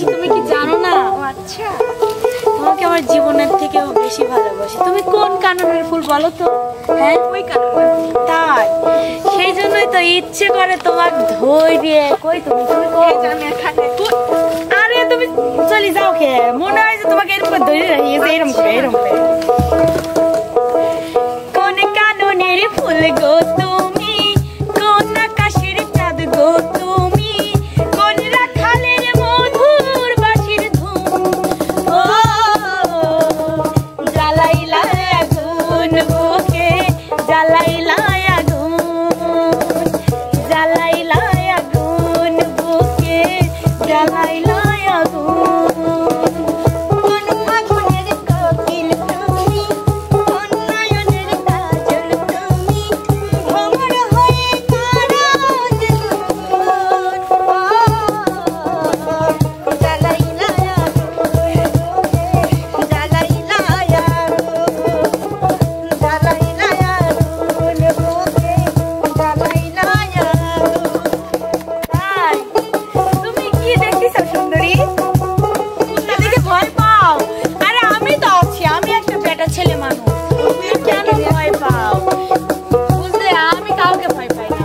ভালোবাসি তুমি কি জানো না? আচ্ছা, তোমাকে আমার জীবনের থেকেও বেশি ভালোবাসি। তুমি কোন কাননের ফুল বলো তো? হ্যাঁ, ওই কারণে। তাই সেই জন্যই তো ইচ্ছে করে তোমার ধই দিয়ে। কই তুমি? তুমি কই? আমি এখানে আরে তুমি চলে যাও কে? মনে হয় যে তোমাকে এরকম করে ধরে রাখিয়েছে, এরকম করে এরকম করে। কোন কাননের ফুল গো তুমি, কোন আকাশের চাঁদ গো তুমি, কোন রাখালের মধুর বাঁশির ধুম। ও জ্বালাইলা আগুন বুকে, জ্বালাইলা আগুন, জ্বালাইলা আগুন বুকে, জ্বালাইলা আগুন। কোন ফাগুনের কোকিল তুমি, কোন নয়নের কাজল তুমি, ভ্রমর হয়ে কারা যে গুন। জ্বালাইলা আগুন, জ্বালাইলা আগুন, জ্বালাইলা আগুন বুকে, জ্বালাইলা আগুন। তাই তুমি কি দেখতেছো সুন্দরী? তুমি দেখে ভয় পাও? আরে আমি তো আছি, আমি একটা বেটা ছেলে মানুষ। তুমি কেন ভয় পাও? বুঝলে আমি কাউকে ভয় পাই না।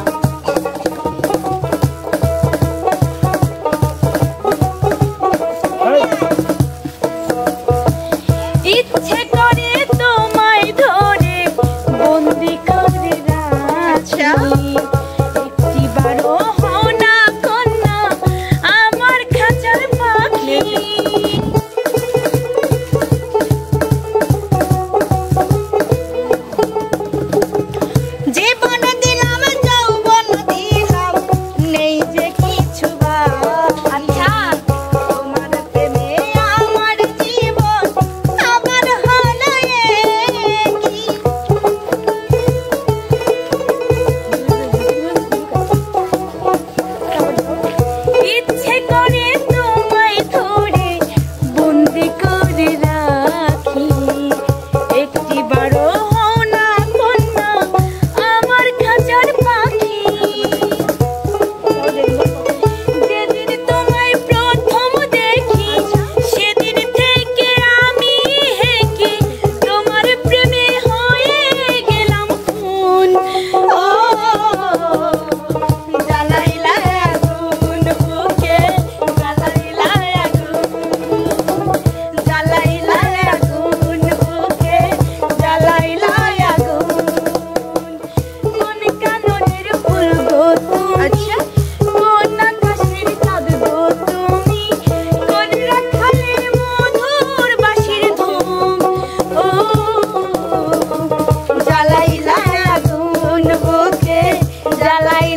ইচ্ছে করে তোমায় ধরে বন্দি করে রাখি, একটিবারও হও না কন্যা আমার খাঁচার পাখি। জীবন দিলাম, যৌবন দিলাম, নেই যে কিছু আচ্ছা, তোমার প্রেমে আমার জীবন আবার হলো একই। ইচ্ছে করে তোমায় ধরে বন্দি করে রাখি, একটিবারও হও না কন্যা আমার খাঁচার পাখি। যেদিন তোমায় প্রথম দেখি সেদিন থেকে আমি হেঁকে তোমার প্রেমে হয়ে গেলাম খুন। ও জ্বালাইলা আগুন বুকে, জ্বালাইলা আগুন, জ্বালাইলা আগুন বুকে, জ্বালাইলা আগুন। কোন কাননের ফুল গো তুমি, কোন আকাশের চাঁদ গো তুমি, কোন রাখালের মধুর বাঁশির ধুম। ও জ্বালাইলা আগুন বুকে, জ্বালাইলা